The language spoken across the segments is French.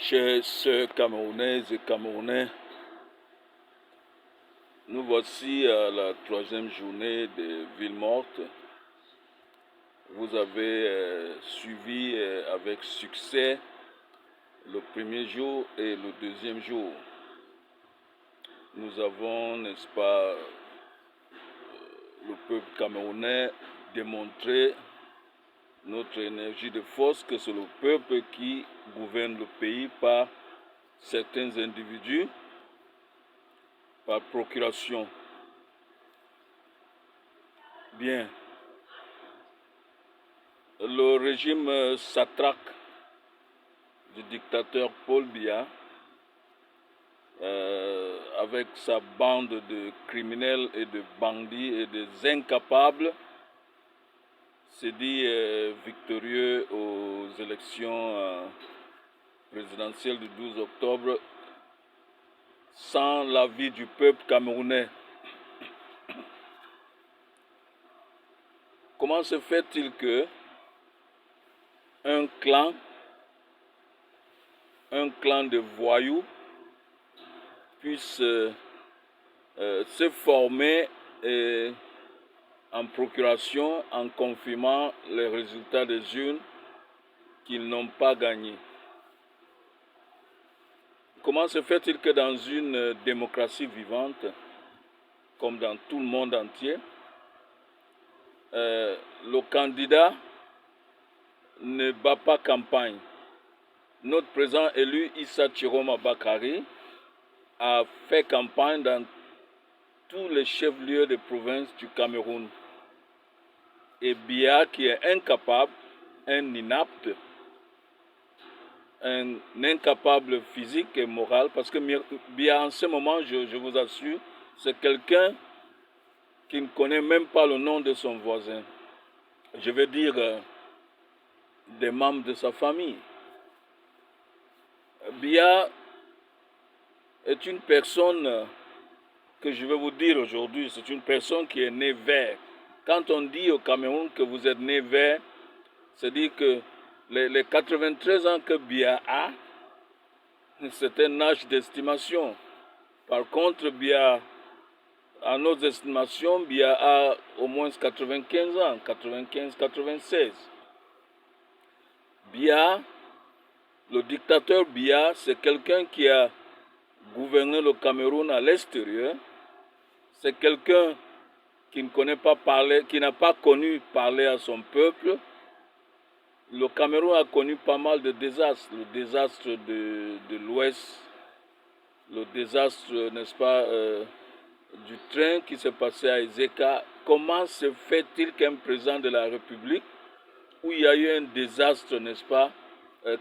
Chers sœurs camerounaises et camerounais, nous voici à la troisième journée des villes mortes. Vous avez suivi avec succès le premier jour et le deuxième jour. Nous avons, n'est-ce pas, le peuple camerounais démontré notre énergie de force, que c'est le peuple qui gouverne le pays par certains individus, par procuration. Bien. Le régime satraque du dictateur Paul Biya, avec sa bande de criminels et de bandits et des incapables, s'est dit victorieux aux élections présidentielles du 12 octobre sans l'avis du peuple camerounais. Comment se fait-il que un clan de voyous puisse se former en procuration en confirmant les résultats des urnes qu'ils n'ont pas gagnés? Comment se fait-il que dans une démocratie vivante, comme dans tout le monde entier, le candidat ne bat pas campagne? Notre président élu, Issa Chiroma Bakari, a fait campagne dans tous les chefs-lieux de province du Cameroun. Et Biya, qui est incapable, un inapte, un incapable physique et moral, parce que Biya, en ce moment, je vous assure, c'est quelqu'un qui ne connaît même pas le nom de son voisin. Je veux dire, des membres de sa famille. Biya est une personne que je vais vous dire aujourd'hui, c'est une personne qui est née vert. Quand on dit au Cameroun que vous êtes né vert, c'est-à-dire que les 93 ans que Biya a, c'est un âge d'estimation. Par contre, Biya, à nos estimations, Biya a au moins 95 ans, 95-96. Biya, le dictateur Biya, c'est quelqu'un qui a gouverné le Cameroun à l'extérieur. C'est quelqu'un qui ne connaît pas parler, qui n'a pas connu parler à son peuple. Le Cameroun a connu pas mal de désastres. Le désastre de l'Ouest, le désastre, n'est-ce pas, du train qui s'est passé à Ezeka. Comment se fait-il qu'un président de la République, où il y a eu un désastre, n'est-ce pas,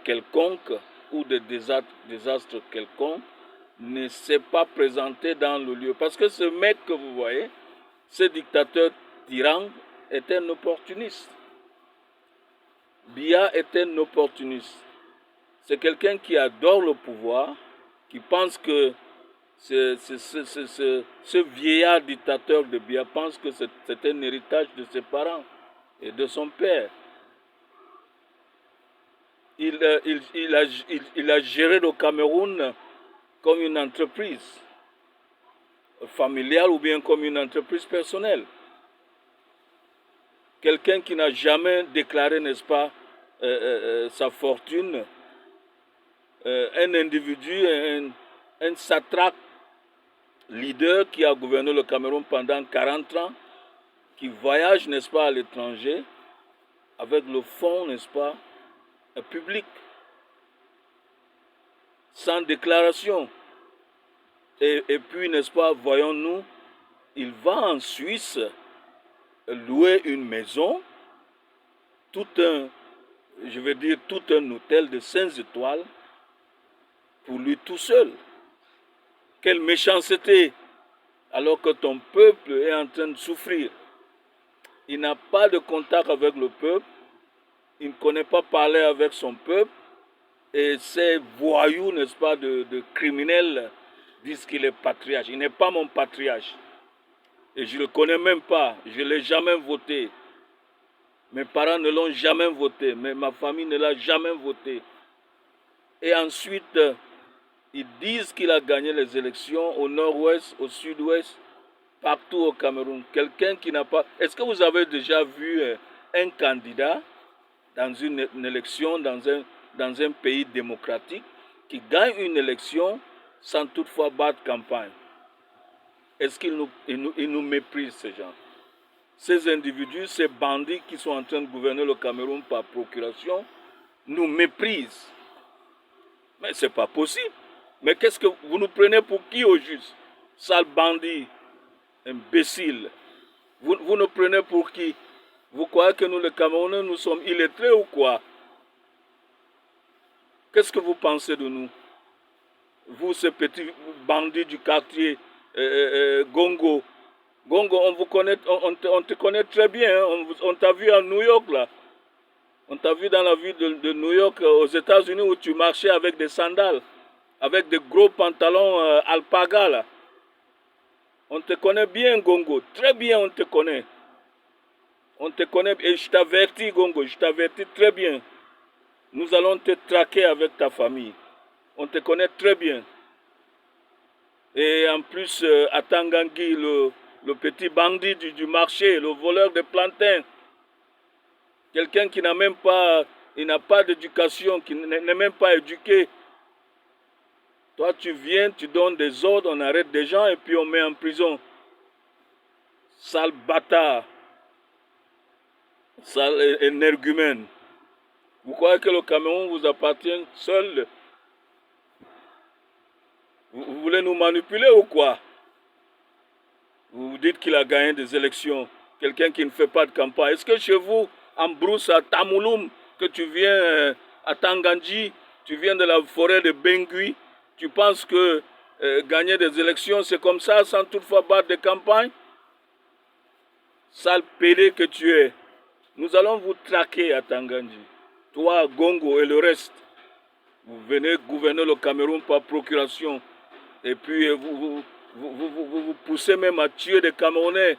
quelconque, ou des désastres quelconques, ne s'est pas présenté dans le lieu? Parce que ce mec que vous voyez, ce dictateur tyran, est un opportuniste. Biya est un opportuniste. C'est quelqu'un qui adore le pouvoir, qui pense que ce vieillard dictateur de Biya pense que c'est un héritage de ses parents et de son père. Il a géré le Cameroun comme une entreprise familiale ou bien comme une entreprise personnelle. Quelqu'un qui n'a jamais déclaré, n'est-ce pas, sa fortune, un individu, un satrape leader qui a gouverné le Cameroun pendant 40 ans, qui voyage, n'est-ce pas, à l'étranger, avec le fonds, n'est-ce pas, public, sans déclaration. Et puis, n'est-ce pas, voyons-nous, il va en Suisse louer une maison, tout un hôtel de 5 étoiles, pour lui tout seul. Quelle méchanceté, alors que ton peuple est en train de souffrir. Il n'a pas de contact avec le peuple, il ne connaît pas parler avec son peuple, et ces voyous, n'est-ce pas, de criminels, disent qu'il est patriarche. Il n'est pas mon patriarche. Et je ne le connais même pas, je ne l'ai jamais voté. Mes parents ne l'ont jamais voté, mais ma famille ne l'a jamais voté. Et ensuite, ils disent qu'il a gagné les élections au nord-ouest, au sud-ouest, partout au Cameroun. Quelqu'un qui n'a pas... Est-ce que vous avez déjà vu un candidat dans une élection, dans un pays démocratique, qui gagne une élection sans toutefois battre campagne? Est-ce qu'ils nous méprisent, ces gens? Ces individus, ces bandits qui sont en train de gouverner le Cameroun par procuration, nous méprisent. Mais ce n'est pas possible. Mais qu'est-ce que vous nous prenez pour qui au juste? Sale bandit, imbécile. Vous nous prenez pour qui? Vous croyez que nous, les Camerounais, nous sommes illettrés ou quoi? Qu'est-ce que vous pensez de nous? Vous, ces petits bandits du quartier, Gongo. Gongo, on vous connaît, on te connaît très bien. Hein? On t'a vu à New York, là. On t'a vu dans la ville de New York, aux États-Unis, où tu marchais avec des sandales, avec des gros pantalons alpaga, là. On te connaît bien, Gongo. Très bien, on te connaît. On te connaît, et je t'avertis, Gongo, je t'avertis très bien. Nous allons te traquer avec ta famille. On te connaît très bien. Et en plus, Atangangui, le petit bandit du marché, le voleur de plantains, quelqu'un qui n'a même pas, il n'a pas d'éducation, qui n'est même pas éduqué. Toi, tu viens, tu donnes des ordres, on arrête des gens et puis on met en prison. Sale bâtard. Sale énergumène. Vous croyez que le Cameroun vous appartient seul? Vous voulez nous manipuler ou quoi? Vous vous dites qu'il a gagné des élections. Quelqu'un qui ne fait pas de campagne. Est-ce que chez vous, en brousse, à Tamouloum, que tu viens à Tangandji, tu viens de la forêt de Bengui, tu penses que gagner des élections, c'est comme ça, sans toutefois battre de campagne? Sale pédé que tu es. Nous allons vous traquer à Tangandji. Toi, Gongo et le reste. Vous venez gouverner le Cameroun par procuration. Et puis vous poussez même à tuer des Camerounais.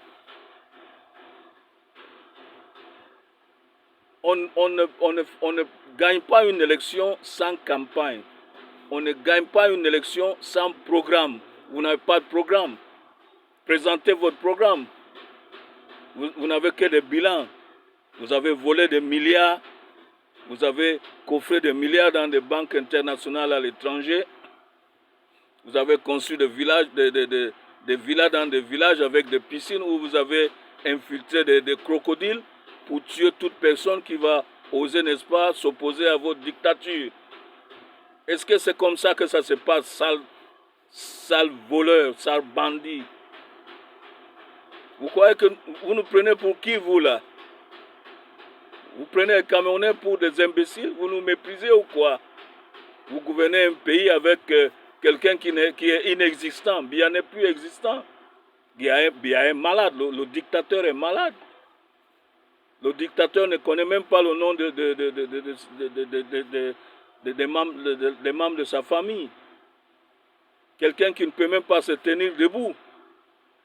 On ne gagne pas une élection sans campagne. On ne gagne pas une élection sans programme. Vous n'avez pas de programme. Présentez votre programme. Vous n'avez que des bilans. Vous avez volé des milliards. Vous avez coffré des milliards dans des banques internationales à l'étranger. Vous avez construit des villages, des villas dans des villages avec des piscines où vous avez infiltré des crocodiles pour tuer toute personne qui va oser, n'est-ce pas, s'opposer à votre dictature. Est-ce que c'est comme ça que ça se passe, sale voleur, sale bandit? Vous croyez que vous nous prenez pour qui, vous, là? Vous prenez les Camerounais pour des imbéciles? Vous nous méprisez ou quoi? Vous gouvernez un pays avec quelqu'un qui est inexistant, bien n'est plus existant. Bien est malade, le dictateur est malade. Le dictateur ne connaît même pas le nom des membres de sa famille. Quelqu'un qui ne peut même pas se tenir debout.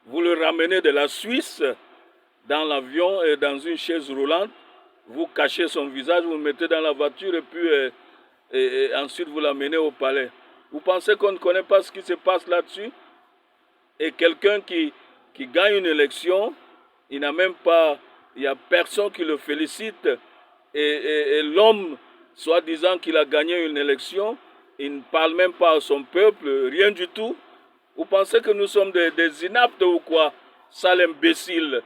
Vous le ramenez de la Suisse dans l'avion et dans une chaise roulante. Vous cachez son visage, vous le mettez dans la voiture et puis et ensuite vous l'amenez au palais. Vous pensez qu'on ne connaît pas ce qui se passe là-dessus? Et quelqu'un qui gagne une élection, il n'a même pas, il n'y a personne qui le félicite. Et l'homme, soi-disant qu'il a gagné une élection, il ne parle même pas à son peuple, rien du tout. Vous pensez que nous sommes des inaptes ou quoi? Sale imbécile.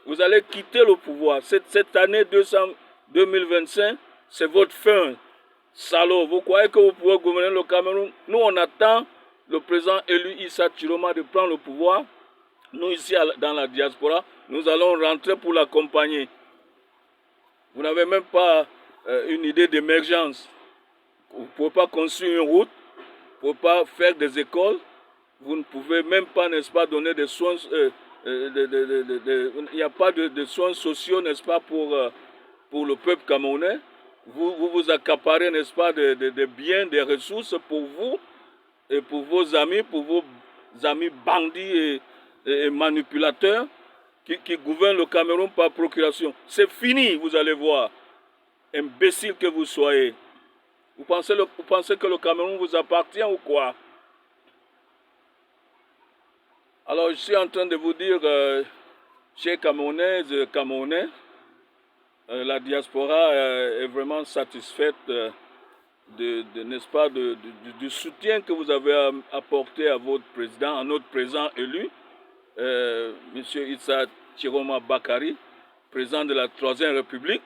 Vous allez quitter le pouvoir. Cette année 2025, c'est votre fin. Salaud, vous croyez que vous pouvez gouverner le Cameroun? Nous, on attend le président élu Issa Chiroma de prendre le pouvoir. Nous, ici, dans la diaspora, nous allons rentrer pour l'accompagner. Vous n'avez même pas une idée d'émergence. Vous ne pouvez pas construire une route. Vous ne pouvez pas faire des écoles. Vous ne pouvez même pas, n'est-ce pas, donner des soins. Il n'y a pas de soins sociaux, n'est-ce pas, pour le peuple camerounais. Vous accaparez, n'est-ce pas, des biens, des ressources pour vous et pour vos amis bandits et manipulateurs qui gouvernent le Cameroun par procuration. C'est fini, vous allez voir. Imbécile que vous soyez. Vous pensez que le Cameroun vous appartient ou quoi? Alors je suis en train de vous dire, chers Camerounaises et Camerounais, la diaspora est vraiment satisfaite n'est-ce pas, du soutien que vous avez apporté à votre président, à notre président élu, M. Issa Chiroma Bakary, président de la Troisième République,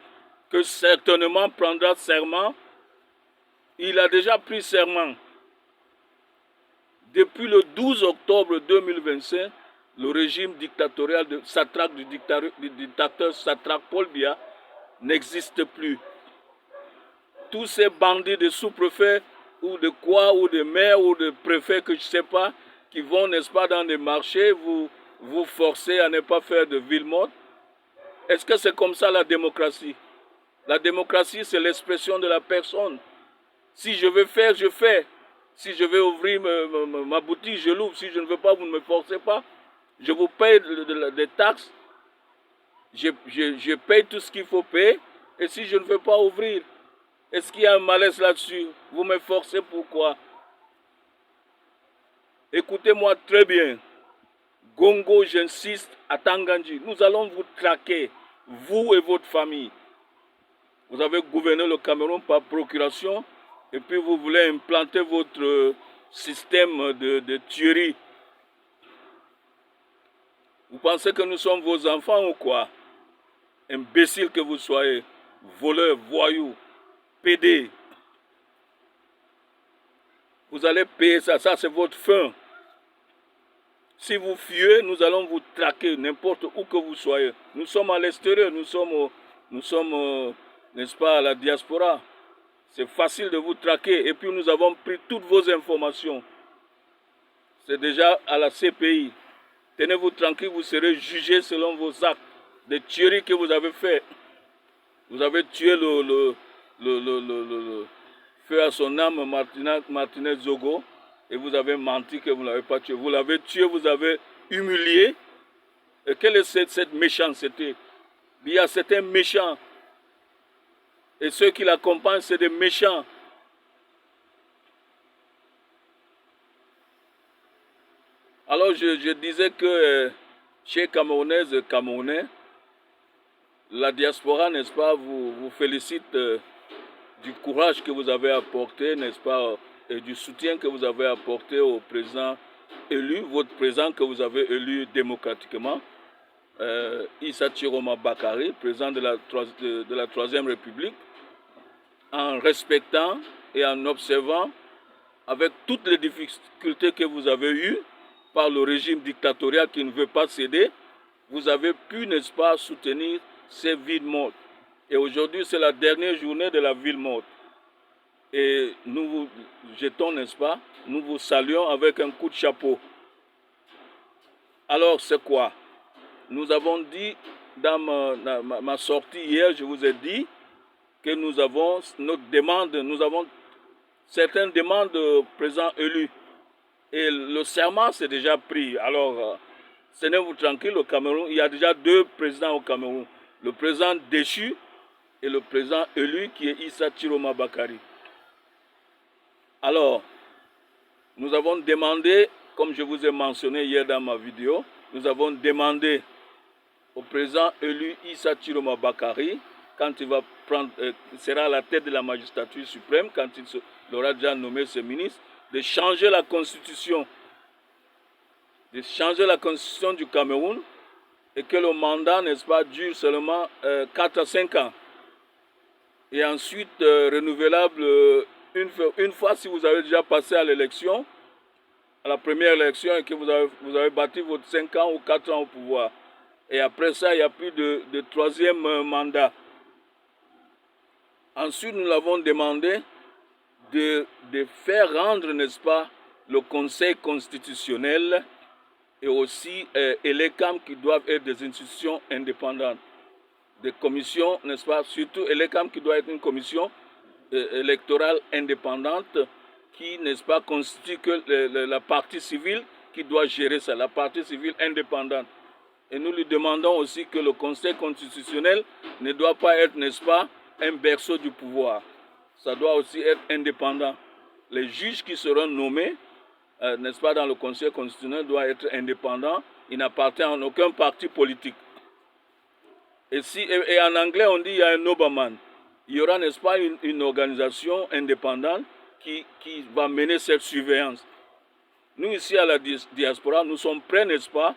que certainement prendra serment. Il a déjà pris serment. Depuis le 12 octobre 2025, le régime dictatorial du dictateur Satrape Paul Biya n'existe plus. Tous ces bandits de sous-préfets ou de quoi, ou de maires ou de préfets que je ne sais pas, qui vont, n'est-ce pas, dans des marchés, vous forcer à ne pas faire de ville morte. Est-ce que c'est comme ça la démocratie? La démocratie, c'est l'expression de la personne. Si je veux faire, je fais. Si je veux ouvrir ma boutique, je l'ouvre. Si je ne veux pas, vous ne me forcez pas. Je vous paye des taxes. Je paye tout ce qu'il faut payer. Et si je ne veux pas ouvrir, est-ce qu'il y a un malaise là-dessus? Vous me forcez pourquoi? Écoutez-moi très bien. Gongo, j'insiste, à Tangandji, nous allons vous traquer, vous et votre famille. Vous avez gouverné le Cameroun par procuration et puis vous voulez implanter votre système de tuerie. Vous pensez que nous sommes vos enfants ou quoi? Imbéciles que vous soyez, voleurs, voyous, PD. Vous allez payer ça, ça c'est votre fin. Si vous fuyez, nous allons vous traquer n'importe où que vous soyez. Nous sommes à l'extérieur, nous sommes n'est-ce pas, à la diaspora. C'est facile de vous traquer. Et puis nous avons pris toutes vos informations. C'est déjà à la CPI. Tenez-vous tranquille, vous serez jugés selon vos actes de tueries que vous avez fait. Vous avez tué le feu à son âme, Martinez Zogo. Et vous avez menti que vous ne l'avez pas tué. Vous l'avez tué, vous avez humilié. Et quelle est cette méchanceté? Il y a certains méchants. Et ceux qui l'accompagnent, c'est des méchants. Alors je disais que chez Camerounaises et Camerounais, la diaspora, n'est-ce pas, vous félicite du courage que vous avez apporté, n'est-ce pas, et du soutien que vous avez apporté au président élu, votre président que vous avez élu démocratiquement, Issa Chiroma Bakary, président de la Troisième République, en respectant et en observant, avec toutes les difficultés que vous avez eues par le régime dictatorial qui ne veut pas céder, vous avez pu, n'est-ce pas, soutenir ces villes mortes. Et aujourd'hui, c'est la dernière journée de la ville morte. Et nous vous jetons, n'est-ce pas, nous vous saluons avec un coup de chapeau. Alors, c'est quoi? Nous avons dit, dans ma sortie hier, je vous ai dit que nous avons notre demande, nous avons certaines demandes au président élu. Et le serment, c'est déjà pris. Alors, tenez-vous tranquille, au Cameroun, il y a déjà deux présidents au Cameroun. Le président déchu et le président élu qui est Issa Chiroma Bakary. Alors, nous avons demandé, comme je vous ai mentionné hier dans ma vidéo, nous avons demandé au président élu Issa Chiroma Bakary, quand il va sera à la tête de la magistrature suprême, quand il aura déjà nommé ses ministres, de changer la constitution, du Cameroun et que le mandat, n'est-ce pas, dure seulement 4 à 5 ans. Et ensuite, renouvelable une fois si vous avez déjà passé à l'élection, à la première élection et que vous avez bâti votre 5 ans ou 4 ans au pouvoir. Et après ça, il n'y a plus de troisième mandat. Ensuite, nous l'avons demandé de faire rendre, n'est-ce pas, le Conseil constitutionnel et aussi l'ECAM qui doivent être des institutions indépendantes. Des commissions, n'est-ce pas, surtout l'ECAM qui doit être une commission électorale indépendante qui, n'est-ce pas, constitue que la partie civile qui doit gérer ça, la partie civile indépendante. Et nous lui demandons aussi que le Conseil constitutionnel ne doit pas être, n'est-ce pas, un berceau du pouvoir. ça doit aussi être indépendant. Les juges qui seront nommés, n'est-ce pas, dans le Conseil constitutionnel doivent être indépendants. Ils n'appartiennent à aucun parti politique. Et en anglais, on dit il y a un Oberman. Il y aura, n'est-ce pas, une organisation indépendante qui va mener cette surveillance. Nous, ici à la diaspora, nous sommes prêts, n'est-ce pas,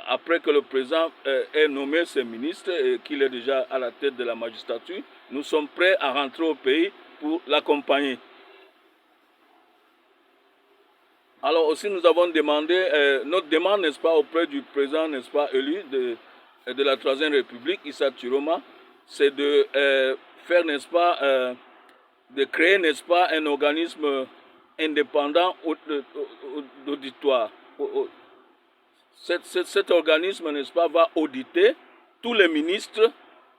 après que le président ait nommé ses ministres et qu'il est déjà à la tête de la magistrature, nous sommes prêts à rentrer au pays pour l'accompagner. Alors aussi, nous avons demandé, notre demande, n'est-ce pas, auprès du président, n'est-ce pas, élu de la Troisième République, Issa Chiroma, c'est de faire, n'est-ce pas, de créer, n'est-ce pas, un organisme indépendant d'auditoire. Cet organisme, n'est-ce pas, va auditer tous les ministres,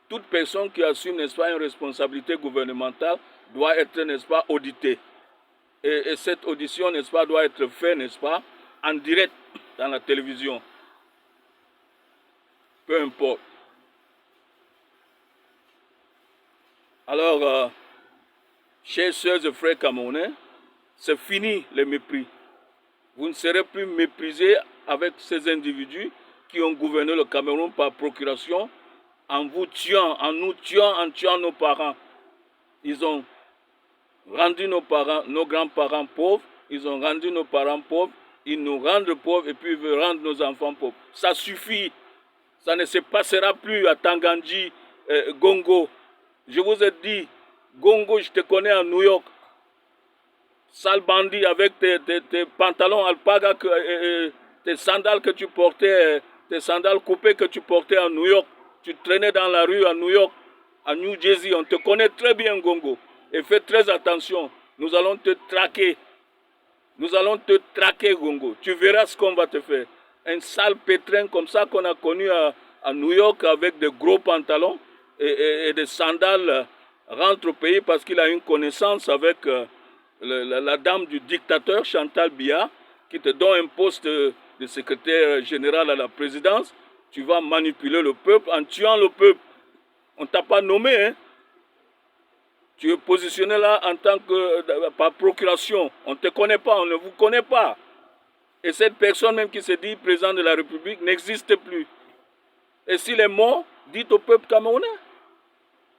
toute personne qui assume, n'est-ce pas, une responsabilité gouvernementale doit être, n'est-ce pas, auditée. Et cette audition, n'est-ce pas, doit être faite, n'est-ce pas, en direct dans la télévision. Peu importe. Alors, chers sœurs et frères camerounais, c'est fini les mépris. Vous ne serez plus méprisés avec ces individus qui ont gouverné le Cameroun par procuration, en vous tuant, en tuant nos parents. Ils ont rendu nos parents, nos grands-parents pauvres, ils ont rendu nos parents pauvres, ils nous rendent pauvres et puis ils veulent rendre nos enfants pauvres. Ça suffit. Ça ne se passera plus à Tangandji, Gongo. Je vous ai dit, Gongo, je te connais à New York. Sale bandit avec tes pantalons alpaga, tes sandales que tu portais, tes sandales coupées que tu portais à New York. Tu traînais dans la rue à New York, à New Jersey. On te connaît très bien, Gongo. Et fais très attention. Nous allons te traquer. Nous allons te traquer, Gongo. Tu verras ce qu'on va te faire. Un sale pétrin comme ça qu'on a connu à New York avec de gros pantalons et des sandales rentre au pays parce qu'il a une connaissance avec la dame du dictateur Chantal Biya qui te donne un poste de secrétaire général à la présidence. Tu vas manipuler le peuple en tuant le peuple. On ne t'a pas nommé, hein? Tu es positionné là en tant que par procuration. On ne te connaît pas, on ne vous connaît pas. Et cette personne même qui se dit président de la République n'existe plus. Et s'il est mort, dites au peuple camerounais.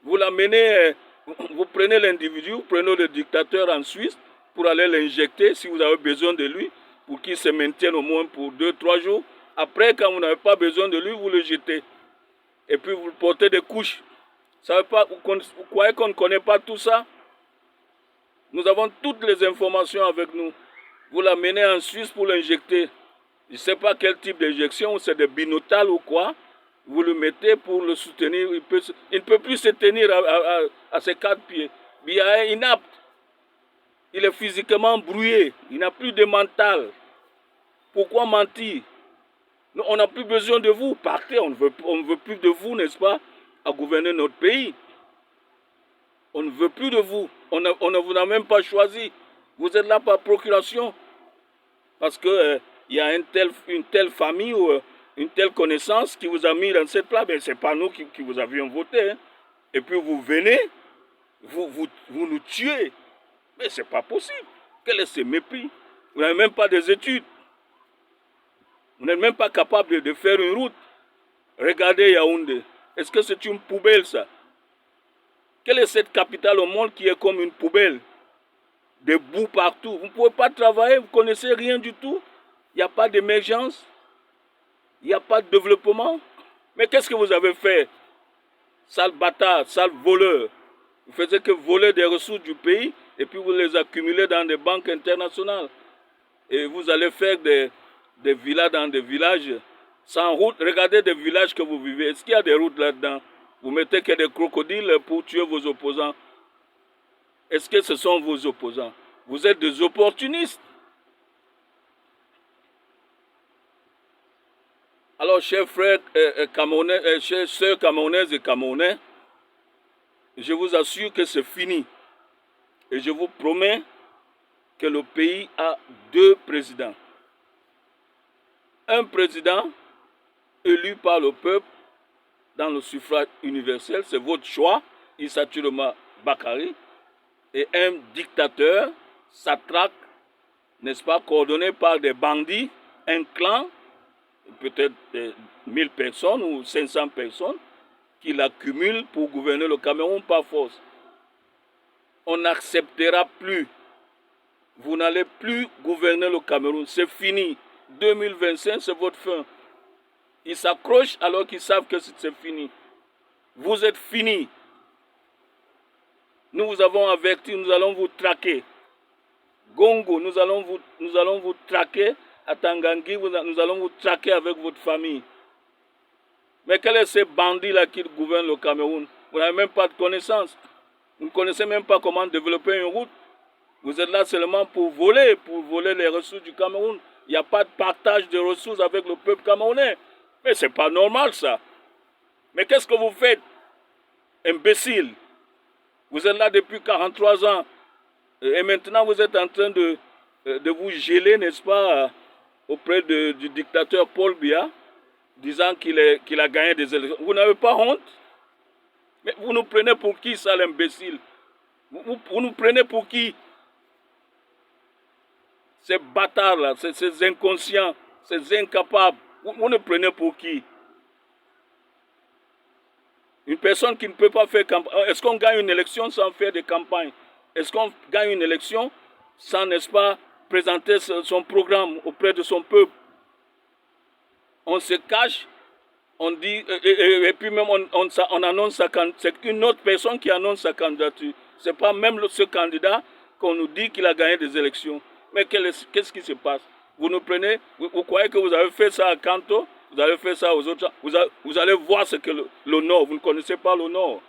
Vous l'amenez, vous prenez l'individu, vous prenez le dictateur en Suisse pour aller l'injecter si vous avez besoin de lui, pour qu'il se maintienne au moins pour 2-3 jours. Après, quand vous n'avez pas besoin de lui, vous le jetez. Et puis vous portez des couches. Vous croyez qu'on ne connaît pas tout ça? Nous avons toutes les informations avec nous. Vous l'amenez en Suisse pour l'injecter. Je ne sais pas quel type d'injection, c'est des binotales ou quoi. Vous le mettez pour le soutenir. Il ne peut plus se tenir à ses 4 pieds. Il est inapte. Il est physiquement brouillé. Il n'a plus de mental. Pourquoi mentir? On n'a plus besoin de vous. Partez, on ne veut plus de vous, n'est-ce pas, à gouverner notre pays. On ne veut plus de vous. On ne vous a même pas choisi. Vous êtes là par procuration. Parce qu'il y a une telle famille ou une telle connaissance qui vous a mis dans cette place. Mais ce n'est pas nous qui vous avions voté. Hein. Et puis vous venez, vous nous tuez. Mais ce n'est pas possible. Quel est ce mépris? Vous n'avez même pas des études. Vous n'êtes même pas capable de faire une route. Regardez Yaoundé. Est-ce que c'est une poubelle ça? Quelle est cette capitale au monde qui est comme une poubelle? Des boues partout. Vous ne pouvez pas travailler, vous ne connaissez rien du tout. Il n'y a pas d'émergence. Il n'y a pas de développement. Mais qu'est-ce que vous avez fait? Sale bâtard, sale voleur. Vous faisiez que voler des ressources du pays et puis vous les accumulez dans des banques internationales. Et vous allez faire des villas dans des villages sans route. Regardez des villages que vous vivez. Est-ce qu'il y a des routes là-dedans? Vous mettez que des crocodiles pour tuer vos opposants. Est-ce que ce sont vos opposants? Vous êtes des opportunistes. Alors, chers frères camerounais, chers sœurs camerounaises et camerounais, je vous assure que c'est fini. Et je vous promets que le pays a 2 présidents. Un président élu par le peuple dans le suffrage universel, c'est votre choix, Issa Chiroma Bakary. et un dictateur s'attraque, n'est-ce pas, coordonné par des bandits, un clan, peut-être 1000 personnes ou 500 personnes, qui l'accumulent pour gouverner le Cameroun par force. On n'acceptera plus. Vous n'allez plus gouverner le Cameroun. C'est fini. 2025, c'est votre fin. Ils s'accrochent alors qu'ils savent que c'est fini. Vous êtes fini. Nous vous avons averti, nous allons vous traquer. Gongo, nous allons vous traquer. À Tangangi, nous allons vous traquer avec votre famille. Mais quels sont ces bandits-là qui gouvernent le Cameroun? Vous n'avez même pas de connaissances. Vous ne connaissez même pas comment développer une route. Vous êtes là seulement pour voler les ressources du Cameroun. Il n'y a pas de partage de ressources avec le peuple camerounais. Mais ce n'est pas normal ça. Mais qu'est-ce que vous faites? Imbécile. Vous êtes là depuis 43 ans. Et maintenant vous êtes en train de vous geler, n'est-ce pas, auprès du dictateur Paul Biya, disant qu'il a gagné des élections. Vous n'avez pas honte? Mais vous nous prenez pour qui ça, l'imbécile? Vous nous prenez pour qui? Ces bâtards-là, ces inconscients, ces incapables, vous nous prenez pour qui? Une personne qui ne peut pas faire campagne. Est-ce qu'on gagne une élection sans faire de campagne? Est-ce qu'on gagne une élection sans, n'est-ce pas, présenter son programme auprès de son peuple? On se cache, on dit, et puis même on annonce sa candidature. C'est une autre personne qui annonce sa candidature. Ce n'est pas même ce candidat qu'on nous dit qu'il a gagné des élections. Mais qu'est-ce qui se passe? Vous nous prenez, vous croyez que vous avez fait ça à Kanto? Vous avez fait ça aux autres. Vous allez voir ce que le Nord, vous ne connaissez pas le Nord.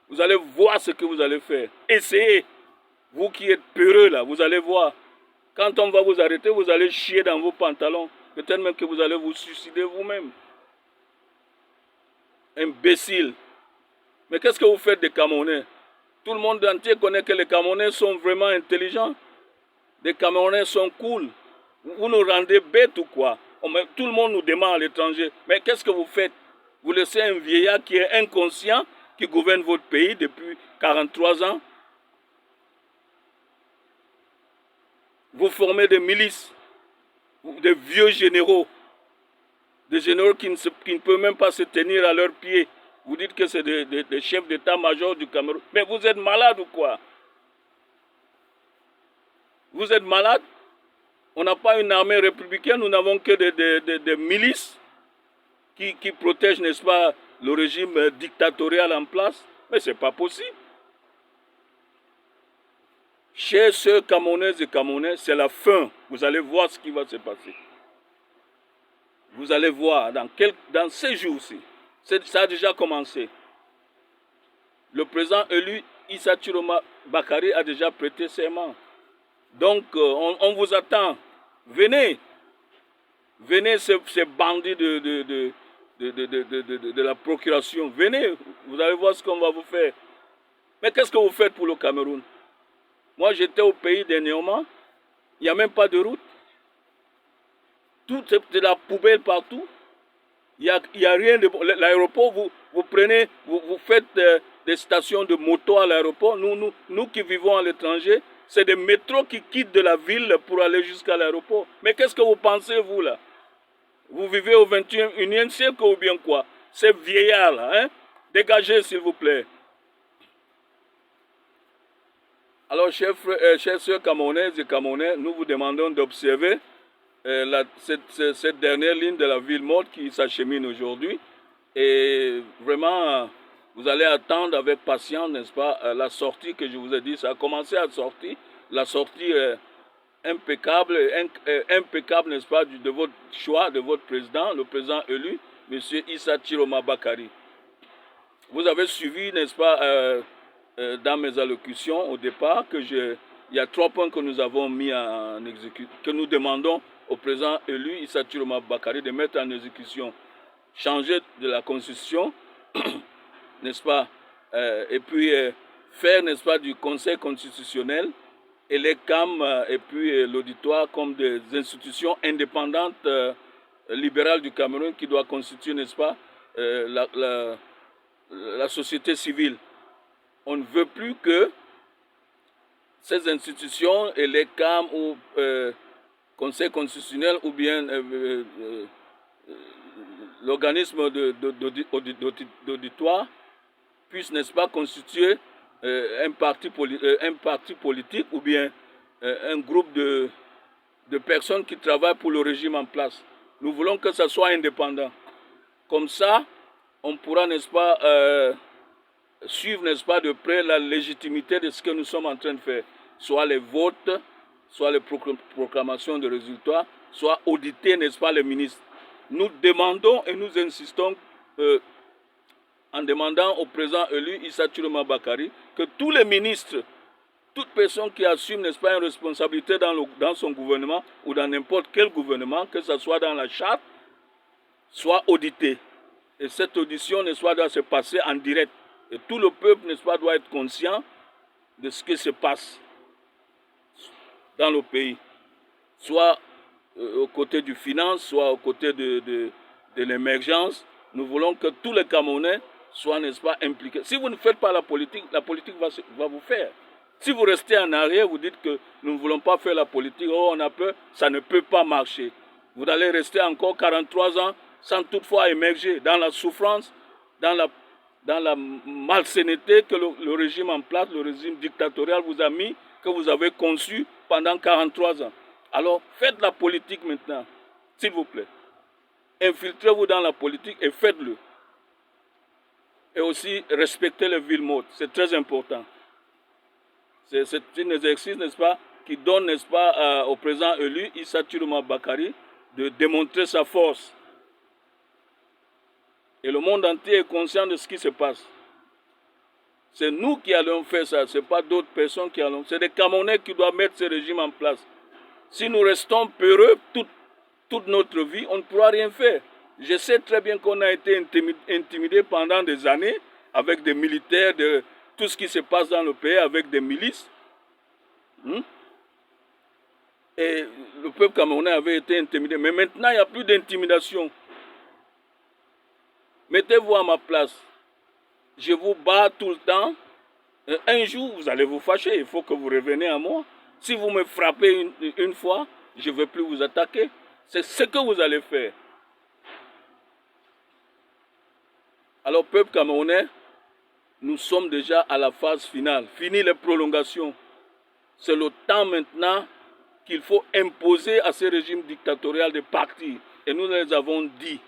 Vous allez voir ce que vous allez faire. Essayez. Vous qui êtes peureux là, vous allez voir. Quand on va vous arrêter, vous allez chier dans vos pantalons. Peut-être même que vous allez vous suicider vous-même. Imbécile. Mais qu'est-ce que vous faites des Camerounais? Tout le monde entier connaît que les Camerounais sont vraiment intelligents. Les Camerounais sont cool. Vous nous rendez bêtes ou quoi? Tout le monde nous demande à l'étranger. Mais qu'est-ce que vous faites? Vous laissez un vieillard qui est inconscient, qui gouverne votre pays depuis 43 ans. Vous formez des milices, des vieux généraux, des généraux qui ne peuvent même pas se tenir à leurs pieds. Vous dites que c'est des chefs d'état-major du Cameroun. Mais vous êtes malade ou quoi? Vous êtes malade? On n'a pas une armée républicaine, nous n'avons que des milices qui protègent, n'est-ce pas, le régime dictatorial en place. Mais ce n'est pas possible. Chers sœurs Camerounaises et Camerounais, c'est la fin. Vous allez voir ce qui va se passer. Vous allez voir dans ces jours-ci. Ça a déjà commencé. Le président élu, Issa Chiroma Bakary, a déjà prêté serment. Donc, on vous attend. Venez. Venez, ces bandits de la procuration. Venez, vous allez voir ce qu'on va vous faire. Mais qu'est-ce que vous faites pour le Cameroun? Moi, j'étais au pays dernièrement. Il n'y a même pas de route. Tout est de la poubelle partout. Il y a rien de bon. L'aéroport, vous prenez, vous faites des stations de moto à l'aéroport. Nous qui vivons à l'étranger, c'est des métros qui quittent de la ville pour aller jusqu'à l'aéroport. Mais qu'est-ce que vous pensez, vous, là? Vous vivez au 21e siècle ou bien quoi? Ces vieillards-là, hein? Dégagez, s'il vous plaît. Alors, chers sœurs camerounaises et camerounais, nous vous demandons d'observer cette dernière ligne de la ville morte qui s'achemine aujourd'hui. Et vraiment, vous allez attendre avec patience, n'est-ce pas, la sortie que je vous ai dit. Ça a commencé à sortir. La sortie impeccable, n'est-ce pas, de votre choix, de votre président, le président élu, M. Issa Chiroma Bakary. Vous avez suivi, n'est-ce pas, dans mes allocutions au départ, il y a 3 points que nous avons mis en exécution, que nous demandons au président élu Issa Chiroma Bakary de mettre en exécution. Changer de la constitution, n'est-ce pas, et puis faire, n'est-ce pas, du conseil constitutionnel et les CAM et puis l'auditoire comme des institutions indépendantes libérales du Cameroun qui doivent constituer, n'est-ce pas, la société civile. On ne veut plus que ces institutions et les CAM ou Conseil constitutionnel ou bien l'organisme d'auditoire puisse, n'est-ce pas, constituer un parti politique ou bien un groupe de personnes qui travaillent pour le régime en place. Nous voulons que ça soit indépendant. Comme ça, on pourra, n'est-ce pas, suivre, n'est-ce pas, de près la légitimité de ce que nous sommes en train de faire. Soit les votes, soit les proclamations de résultats, soit auditer, n'est-ce pas, les ministres. Nous demandons et nous insistons en demandant au président élu Issa Chiroma Bakari que tous les ministres, toute personne qui assume, n'est-ce pas, une responsabilité dans son gouvernement ou dans n'importe quel gouvernement, que ce soit dans la charte, soit audité. Et cette audition, n'est-ce pas, doit se passer en direct. Et tout le peuple, n'est-ce pas, doit être conscient de ce qui se passe dans le pays. Soit aux côtés du finance, soit aux côtés de l'émergence. Nous voulons que tous les Camerounais soient, n'est-ce pas, impliqués. Si vous ne faites pas la politique va vous faire. Si vous restez en arrière, vous dites que nous ne voulons pas faire la politique, oh, on a peur, ça ne peut pas marcher. Vous allez rester encore 43 ans sans toutefois émerger dans la souffrance, dans la malsainité que le régime en place, le régime dictatorial vous a mis, que vous avez conçu pendant 43 ans. Alors, faites la politique maintenant, s'il vous plaît. Infiltrez-vous dans la politique et faites-le. Et aussi, respectez les villes mortes, c'est très important. C'est un exercice, n'est-ce pas, qui donne, n'est-ce pas, au président élu, Issa Chiroma Bakari, de démontrer sa force. Et le monde entier est conscient de ce qui se passe. C'est nous qui allons faire ça, ce n'est pas d'autres personnes qui allons. C'est des Camerounais qui doivent mettre ce régime en place. Si nous restons peureux toute notre vie, on ne pourra rien faire. Je sais très bien qu'on a été intimidé pendant des années avec des militaires, de tout ce qui se passe dans le pays, avec des milices. Et le peuple camerounais avait été intimidé. Mais maintenant, il n'y a plus d'intimidation. Mettez-vous à ma place. Je vous bats tout le temps. Un jour, vous allez vous fâcher. Il faut que vous reveniez à moi. Si vous me frappez une fois, je ne vais plus vous attaquer. C'est ce que vous allez faire. Alors, peuple camerounais, nous sommes déjà à la phase finale. Fini les prolongations. C'est le temps maintenant qu'il faut imposer à ce régime dictatorial de partir. Et nous les avons dit.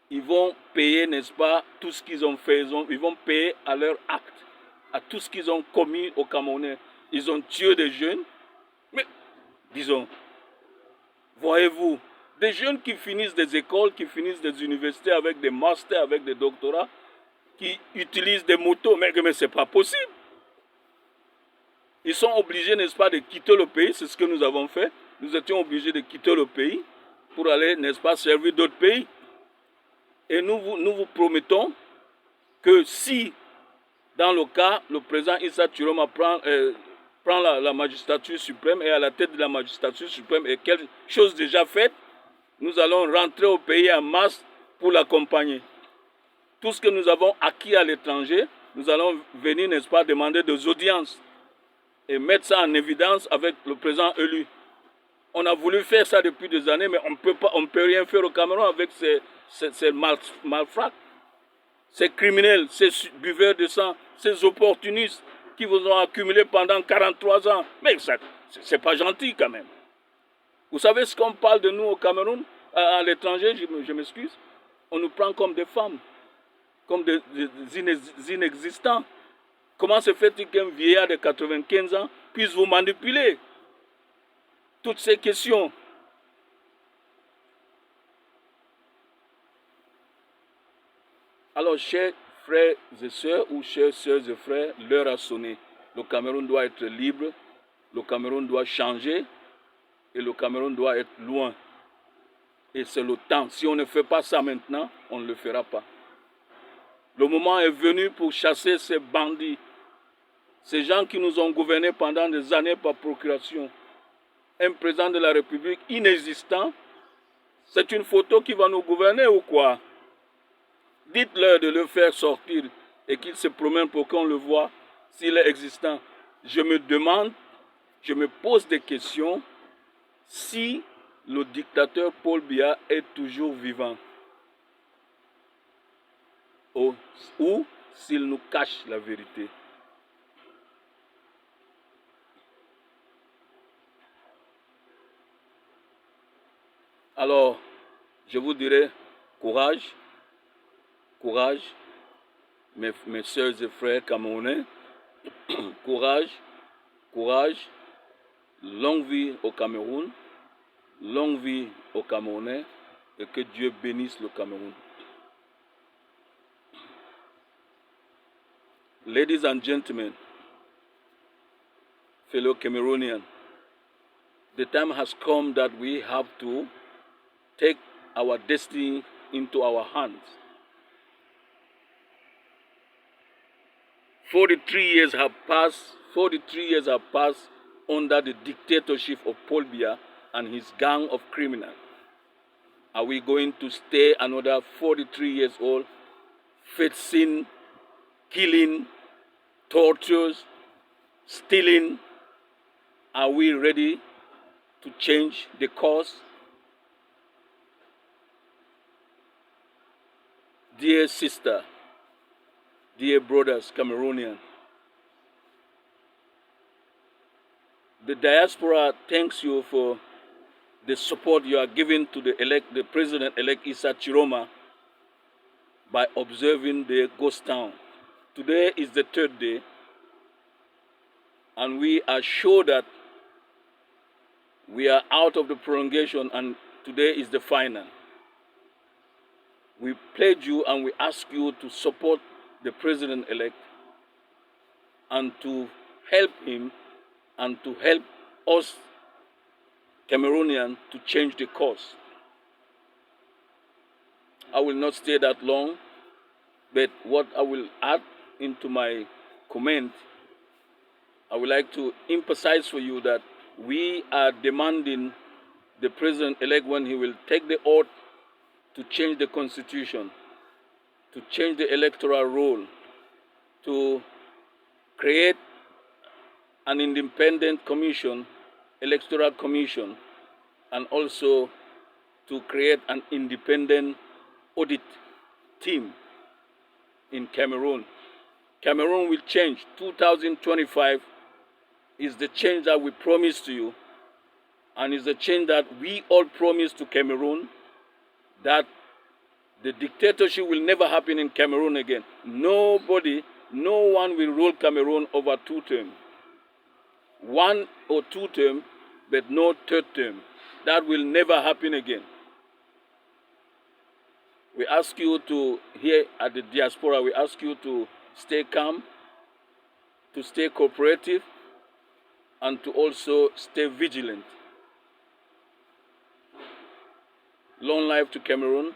Ils vont payer, n'est-ce pas, tout ce qu'ils ont fait. Ils vont payer à leur acte, à tout ce qu'ils ont commis aux Camerounais. Ils ont tué des jeunes. Mais, disons, voyez-vous, des jeunes qui finissent des écoles, qui finissent des universités avec des masters, avec des doctorats, qui utilisent des motos, mais ce n'est pas possible. Ils sont obligés, n'est-ce pas, de quitter le pays, c'est ce que nous avons fait. Nous étions obligés de quitter le pays pour aller, n'est-ce pas, servir d'autres pays. Et nous vous promettons que si, dans le cas, le président Issa Chiroma prend la magistrature suprême et à la tête de la magistrature suprême et quelque chose déjà faite, nous allons rentrer au pays en masse pour l'accompagner. Tout ce que nous avons acquis à l'étranger, nous allons venir, n'est-ce pas, demander des audiences et mettre ça en évidence avec le président élu. On a voulu faire ça depuis des années, mais on ne peut rien faire au Cameroun avec ces malfrats, ces criminels, ces buveurs de sang, ces opportunistes qui vous ont accumulé pendant 43 ans. Mais ce n'est pas gentil quand même. Vous savez ce qu'on parle de nous au Cameroun, à l'étranger, je m'excuse, on nous prend comme des femmes, comme des inexistants. Comment se fait-il qu'un vieillard de 95 ans puisse vous manipuler? Toutes ces questions. Alors, chers frères et sœurs, ou chères sœurs et frères, l'heure a sonné. Le Cameroun doit être libre, le Cameroun doit changer, et le Cameroun doit être loin. Et c'est le temps. Si on ne fait pas ça maintenant, on ne le fera pas. Le moment est venu pour chasser ces bandits, ces gens qui nous ont gouvernés pendant des années par procuration. Un président de la République inexistant, c'est une photo qui va nous gouverner ou quoi? Dites-leur de le faire sortir et qu'il se promène pour qu'on le voie s'il est existant. Je me demande je me pose des questions si le dictateur Paul Biya est toujours vivant ou s'il nous cache la vérité. Alors, je vous dirais courage, courage, mes soeurs et frères camerounais, courage, courage, longue vie au Cameroun, longue vie aux Camerounais et que Dieu bénisse le Cameroun. Ladies and gentlemen, fellow Cameroonians, the time has come that we have to take our destiny into our hands. 43 years have passed under the dictatorship of Paul Biya and his gang of criminals. Are we going to stay another 43 years old, facing killing, tortures, stealing? Are we ready to change the course? Dear sister, dear brothers, Cameroonian, the diaspora thanks you for the support you are giving to the President-elect Issa Chiroma by observing the ghost town. Today is the third day, and we are sure that we are out of the prolongation and today is the final. We pledge you and we ask you to support the President-elect and to help him and to help us Cameroonians to change the course. I will not stay that long, but what I will add into my comment, I would like to emphasize for you that we are demanding the President-elect, when he will take the oath, to change the constitution, to change the electoral roll, to create an independent commission, electoral commission, and also to create an independent audit team in Cameroon. Cameroon will change. 2025 is the change that we promised to you, and is the change that we all promised to Cameroon, that the dictatorship will never happen in Cameroon again. Nobody, no one will rule Cameroon over 2 terms. 1 or 2 terms, but no 3rd term. That will never happen again. We ask you to, here at the diaspora, we ask you to stay calm, to stay cooperative, and to also stay vigilant. Long life to Cameroon.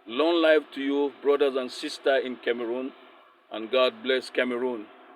Long life to you, brothers and sisters in Cameroon. And God bless Cameroon.